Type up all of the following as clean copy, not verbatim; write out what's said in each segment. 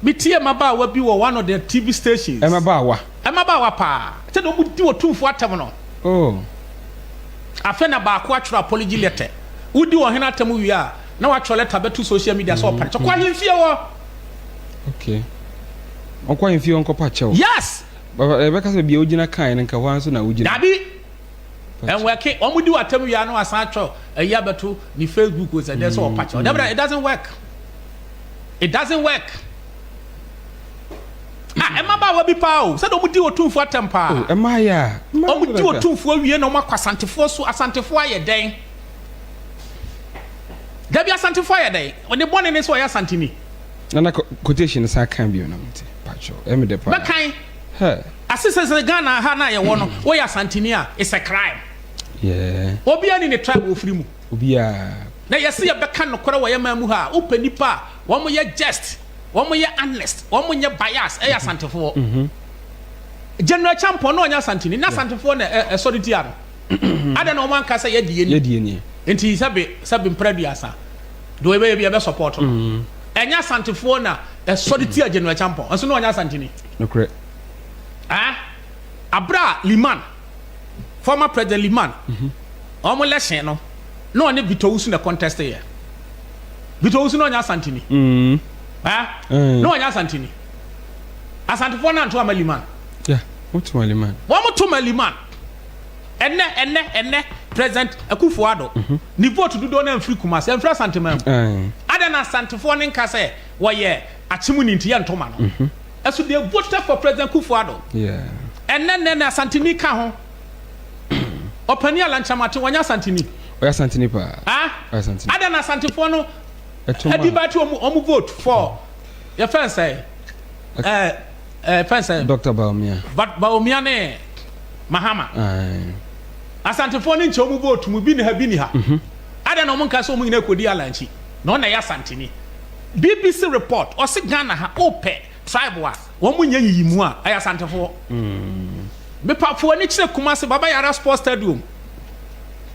bitie mabawa bi wo one of the TV stations Mabawa pa te do mu di otumfo atem no oh afena ba ko atwere apology letter wudi wo hena atem wi a na wa atwere letter beto social media so pa kwa hemfie wo okay okwa hemfie onko pa chewo yes baba ebe ka se bia ogina kan nka ho anso na ogina dabi enweke omudi watem wi a na wasan atwo eya beto ni Facebook was there so pa chewo it doesn't work. It doesn't work. Emaba wa bi pa o. Se do mu di otumfo atempa. Oh, emaya. O mu di otumfo awie na o makwa asantefo so asantefo aye den. Da bi asantefo aye den. Oni bone ne so ya Asanteni. Na quotation sa kan bi na mti. Pacho. Emi de pa. Ba kan. He. Asese Ghana ha na ye wo no. Wo ya Asanteni a it's a crime. Yeah. Obi ani ne tribe ofiri mu. Obi a. Na yesi ye beka no kora wo ye mamu ha. Opanipa, wo mo ye just. One more honest, one more bias, a Asantefo. General Champion, no, Asanteni, not Asantefo, a solitary. I don't know one cassa yet, and he's sabin prediasa. Do a baby a support. And Asantefo, a solitary General Champion, and so no Asanteni. No, correct. Abra Liman, former President Liman, almost less, no one Vitos in the contest here. Vitos no Asanteni. No one Asanteni. Asantefo na nto amaliman. Yeah, what to amaliman? One more to maliman. Enne President Akufuado. Ni vote do na free Kumasi, en free Asantema. Ada na Asantefo ne nka se wo ye achimu ni ntia ntoma no. Eso they voted for President Akufuado. Yeah. Enne na Asanteni ka ho. Opani ala nchamate wanya Asanteni. Oya Asanteni pa. Asanteni. Ada na Asantefo no everybody omu vote for your friend say Dr. Baumia. But Baumia ne Mahama. Asantefo ne nche omu vote mu bi ne ha bi ni ha. Ada na omu nka so omu nyina kodi alanchi. No na ya Asanteni. BBC report o se Ghana ha ope tribe wa omu nya yiyimu a ya Asantefo. Me pafo ni kire Kumasi Baba Yara Sports Stadium.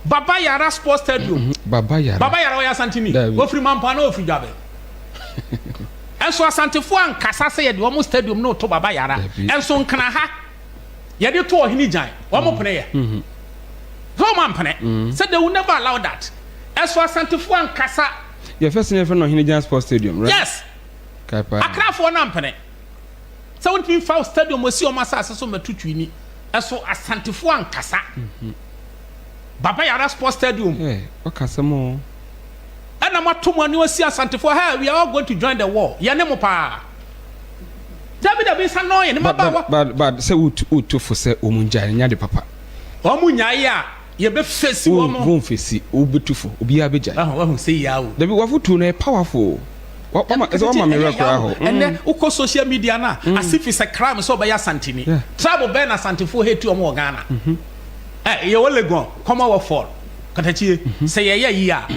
Baba Yara Sports Stadium. Baba Yara o ya Asanteni. Wo free mampa na o free Jabe. Enso Asantefo ankasa se ye de omo stadium no to Baba Yara. Enso nkana ha. Ye de to ohini jan. Omo pene ye. So man pene. Said they will never allow that. Enso Asantefo ankasa. Your first name for no ohini jan sports stadium, right? Yes. Akra for na pene. So when we found stadium we see o masa so metutwini. Enso Asantefo ankasa. Baba Yara Sports Stadium. Yeah, okay, some more. And I'm not too many Asantefo. Hey, we are all going to join the war. Yanemo pa. David is annoying. But say to for say Omunja nya de papa. Omunya ya. Ye be face womo. Won face obetufu. Obi abeja. Who say ya. There be wafutu na powerful. What is one miracle aho. And then uko social media na as if it's a crime so by Asanteni. Trouble ben Asantefo hate to omo Ghana. Ye wole go come our fall katachi say ye ya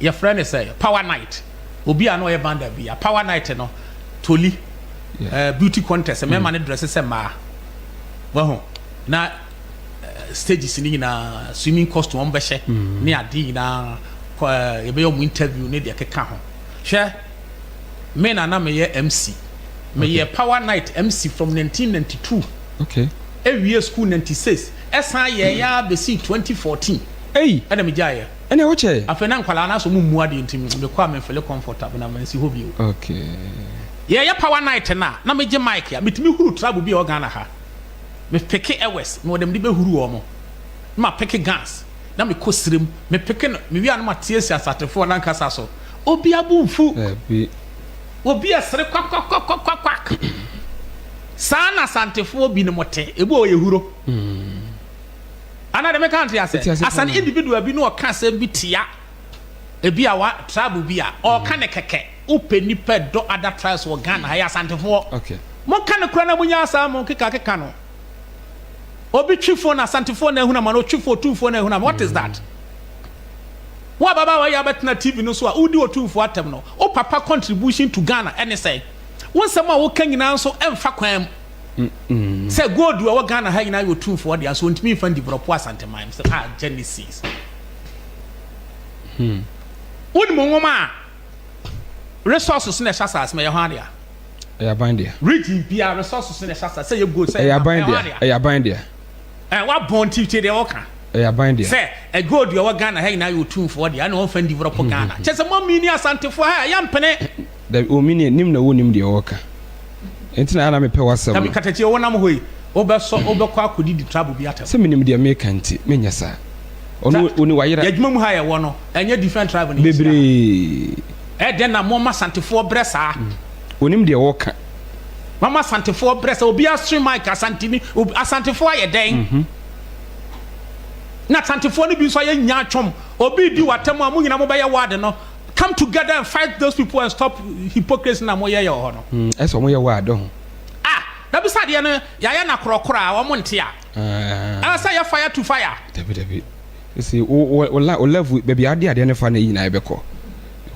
your friend is say power night obi ano ye banda bi a power night no toli beauty contest me man dress say ma wo na stages ni na swimming costume be hye ne ade na ye be your interview ne de keka ho hwe me na me ye MC me ye power night MC from 1992 okay every school 96 esa ye ya be see 2014 hey ana me jaye ana woche afena nkwala na so mu ade ntimi me kwa me feel comfortable na man si hobby okay ye ya power night na me je mic ya metimi huru trouble bi o Ghana ha me peke ewes no dem de be huru o mo ma peke gas na me kosirem me peke no me wi an ma tie si asatefo na nkasa so obi abumfu obi asere kwak sana Asantefo bi ne mote ebo o ye huro ana de me country as an individual bi no ka sem bi tia ebi a wa trouble bi a o ka ne keke openi pe do other tribes wo Ghana ha ya Asantefo okay mo ka ne kura na munya asa mo keka no obi twifo na Asantefo na ehuna ma no twifo tufo na ehuna what is that wa baba wa ya betna TV no so a udi otufo atem no o papa contribution to Ghana any say won sama wo kan nyina so emfa kwan say gold wo Ghana ha nyina yo otufo de so ntimi fan develop Asantenii say Genesis won mo ngoma resources na shasa as me ya hwan dia ya bandia region bia resources in the shasta say you go say ya bandia wa bon tifte de oka ya bandia say a gold you Ghana hey na you tune for there na won fan develop Ghana chese mo mini asante for ha ya mpene da o mini nim na wonim de oka entina ana me pe wasam na katachi wo nam hoyi obeso obekọ akodi di trouble bi atam se minim de make anti menya sa oni wayira yadwuma mu ha ye wo no enye different tribe ni bebre den na mo ma santefo bresa onim de woka mama santefo bresa obi astream mic asantini asantefo aye den na santefo ni bi so aye nya atwom obi di watam amu nyina mo be ye ward no come together and fight those people and stop hypocrisy na mo ye ho no eso mo ye ward ho da bi sade no ya na korokoro a wo monte a say ya fire to fire debi see o level baby ade ne fa na yi na ebeko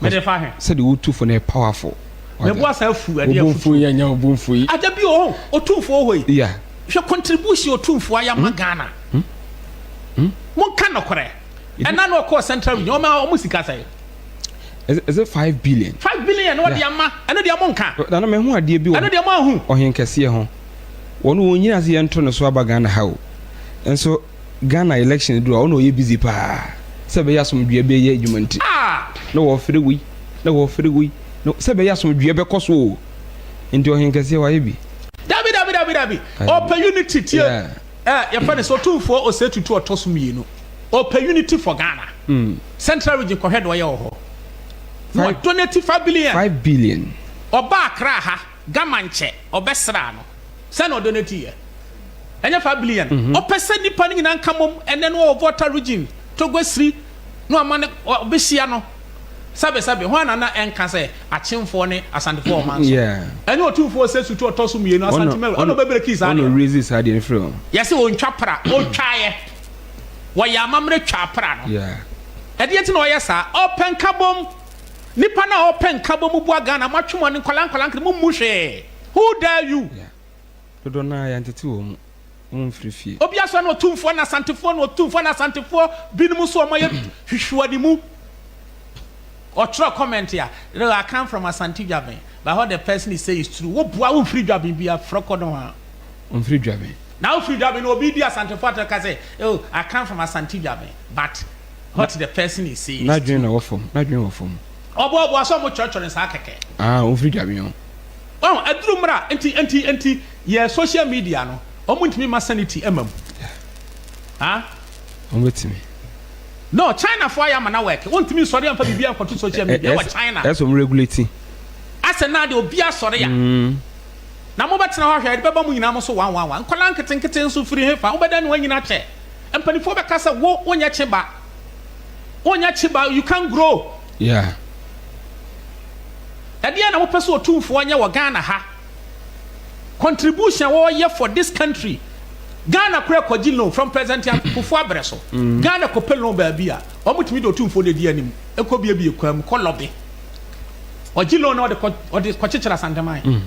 me de fa he say the two for na powerful me bo asa fu ade afu ya nya obunfu yi ada bi o otumfo hoyi yeah hwe contribution otumfo ya magana mon kan no kore ena no call central region o musika say is it 5 billion 5 billion no de ama eno de amon kan na me hu ade bi wo eno de ama hu ohen kese ho wono wonyina se yento no so abagana ha o enso Ghana election do wono ye busy pa se be yasomdwe be ye adwumanti no wo fere wi no se be yasomdwe be koso nti ohen kese wa ye bi dabi open unity tie ya fa ne so tumfo o se tutu otoso mienu open unity for Ghana central region ko head wo ye ho no 25 billion 5 billion oba akra ha gamanche obesra no se no donate ye enya 5 billion opese nipa ni nan kamom ene no voter region to go siri no amane obehia no sabe ho na enka se achimfo ne asantefo man so ene otumfo se sutu otoso mienu asanteme ono bebere kis ade ono resist ade ne frɛ yesi o ntwapra o twaye wo ya mamre twapra no ede yeti na oyesa open kabom nipa na open kabom bu Ghana matwemo ne nkolankolan mu muhwe who dare you dodo na ya ntete wo mu frifie obi aso na otumfo na santefo binum so omaye hwehwani mu or try comment here. I come from Asante Jabe, but what the person is saying is true. What boy free Jabe be a froco on free Jabe. Now free Jabe no be there Asante Fata can say, oh, I come from Asante Jabe, but what the person is saying. Not doing a form. Oh, boy, was so much church on his hakeke. On free Jabe. Oh, a drumra, anti, yeah, social media no. Want me my sanity, Huh? I'm with me. No, China for ya man work. Want me sorry am for bibia for social media wa China. That's some regulating. Asa na de obia sorry ya. Na mo betena ho hwe de beba mu nyina mo so 111. Kola nketen so firi hefa. Wo beda ne wanyina che. Empanifo be kasa wo onya cheba. Onya cheba you can grow. Yeah. Ade na mo pese otumfo anya wo Ghana ha. Contribution wo ye for this country. Ghana kura kwaji loan from President Afua Breso. Ghana ko pel loan ba bia. Omutimi do tumfo de di anim. Ekọ bia bia kwam ko lobby. Oji loan no de kwachichira Asantenii.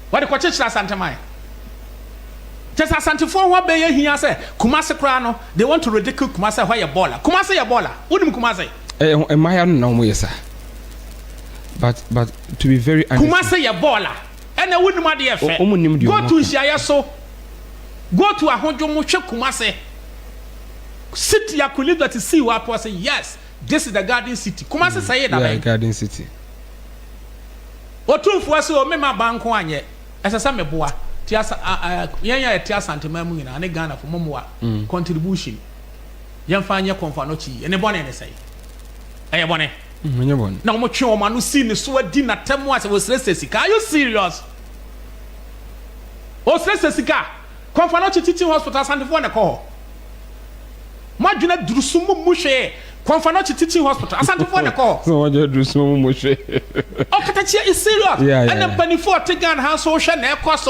What the kwachichira Asantenii. Just Asantefo ho be ye hia se Kumase kura no they want to ridicule Kumase why your baller. Kumase your baller. Wonim Kumase. Maya no mo yesa. But to be very honest. Kumase your baller. And I wouldn't mind the affair. Go to Shiaso. Go to a Honjomo Kumase. City, I could live that to see what was say, yes, this is the Garden City. Kumase say that. Garden City. What two for us or Mema Bancoanye as a summer boy. Tiasa, Yaya Tiasantemamina and a Ghana for Momoa contribution. Young Fanya Confanochi and a bonnet say. I bonnet. Now, much your man who seen the sword dinner 10 months was Sika. Are you serious? Oh, Sika. Confanochi teaching hospital Asante call. Majuna Drusumu Mushe. Confanochi teaching hospital Asante call. So, what you Drusumu Mushe? Oh, Katachia is serious. Yeah. And then penny for taking house ocean air cost.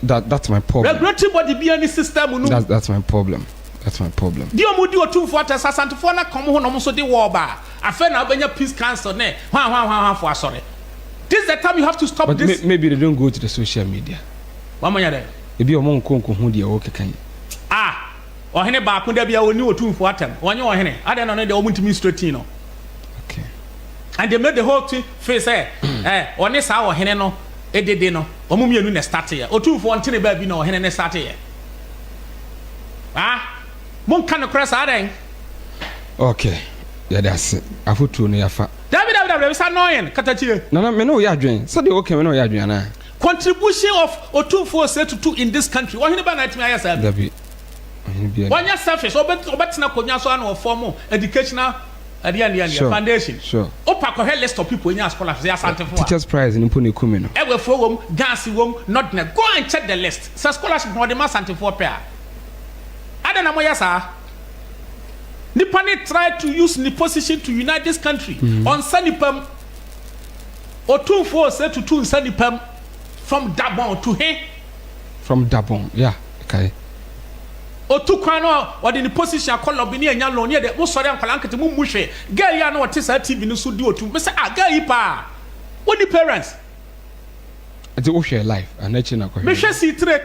That's my problem. Regulatory body be any system. That's my problem. That's my problem. Dio mudi o two for Asante for na come home almost the war bar. I feel now when your peace council ne. For sorry. This is the time you have to stop but this. Maybe they don't go to the social media. Mama ya there. Ebi omo nkonko hu de o kekan. Oheneba akunda bia oni o two for atem. Onye ohene. Ade no ne de o muntimi straight no. Okay. And they made the whole thing face ɔne saa ɔhene no edede no ɔmo mienu na start yɛ otumfo ntene ba bi na ɔhene ne start yɛ mon kan kora saa den okay ya das afotuo no yafa dabi sa noyen katachie na me no ya adwen so de okay me no ya adwen na contribution of otumfo say to in this country ɔhene ba na atimi ayɛ saa dabi wanya surface obetena konya so na form educational foundation sure opa ko list of people in scholarship they Asante for teachers prize in puni kumi no ewe fo wom gas wom not na go and check the list so scholarship no dey ma Asante for pair ada na moya sa nipa ne try to use the position to unite this country on sanipam otumfo say to sanipam from Dabon to he from Dabon yeah okay otukwan no odi ni position akolo bi ne anya lo ne de mo sori ankwala nkete mo muhwe girl ya na wote sa TV no so di otu me say girl yi pa what the parents ati wo share life anachi na ko me hwe si tre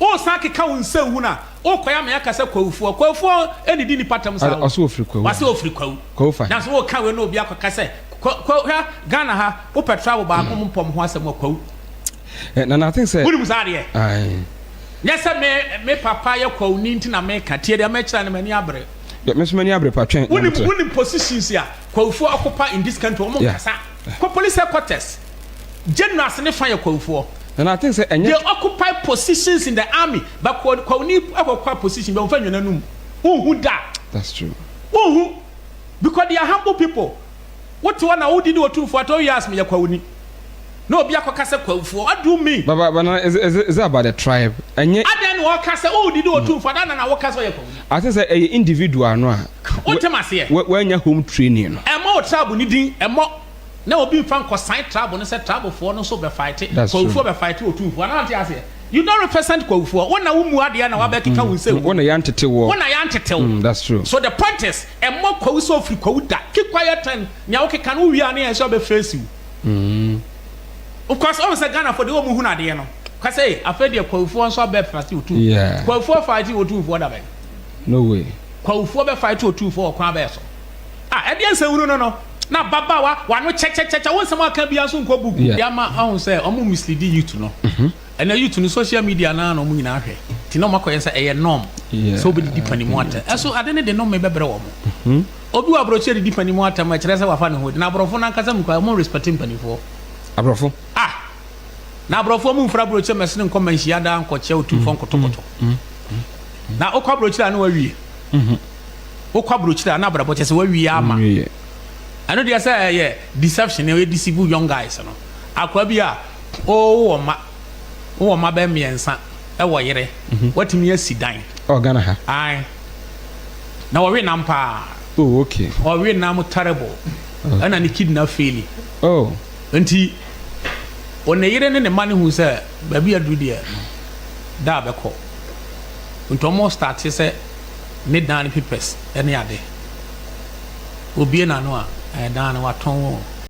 o saki ka won se hu na o koya me aka se kwafuo eni di ni patam sa o ofri kwawu wase ofri kwawu fa na so o ka we no obi akaka se kwa Ghana ha o petrol ba ko mpom ho asem kwawu na I think say wuri musade ai yes me papa ye kwawu ni ntina me ka tie de me kira na mani abre me so mani abre pa twen wuni positions ya kwawu occupy in this country o mo kasa ko police headquarters generals ne fa ye kwawu and I think say they occupy positions in the army but kwawu ni occupy position be mfa nwena num who that that's true who because they are humble people what one na who did what for 2 years me ye kwawu ni no obi akọka se kwawuo what do me but is that about the tribe enye adan wo ka se oh did otu for that na wo ka se ye kwawu I think say a individual no a o temase when home training no emo tribe ni din emo na obi fan ko sign tribe no say tribe for no so be fight kwawuo be fight otu for na ante you don't represent kwawuo wona wo mu ade na wa be keka wo se wona yantete wo wona yantete that's true so the point is emo kwawuo so free kwawuo da keep quiet and nya wo keka no wi ane e so be face you of course always Ghana for the woman who na dey no ka say afedi kwawuo so be fight otu kwawuo fight otu for da be no way kwawuo be fight otu for kwa be so e dey nsewuru no na baba wa no cheche won sem aka bia so nko bugu ya ma ahun say omo mislead youth no and youth no social media na no mu nyina ahwe ti no makoye say eye norm so be di panimu ata so ade ne de norm me bebre wo mo obi wa broche di panimu ata ma kire say wa fa ne ho na brofo na nkasa mu kwa mo respecting panifo abrofo na brofo mu mfra broche mesene nko manhia da nkoche otufo nkotokoto na okwa broche na wa wie okwa broche na brabo che se wa wie ama I know they say deception they deceive young guys no akwa bia o ma be miensa e wo yere watimi asidan Ghana ha ai na wo we nampa oh okay o we nam terrible ana ni kidnap faili nti on yere ne mane hu say ba bia du de da be ko ntomo start say need down papers any ade obi na no a dan wa ton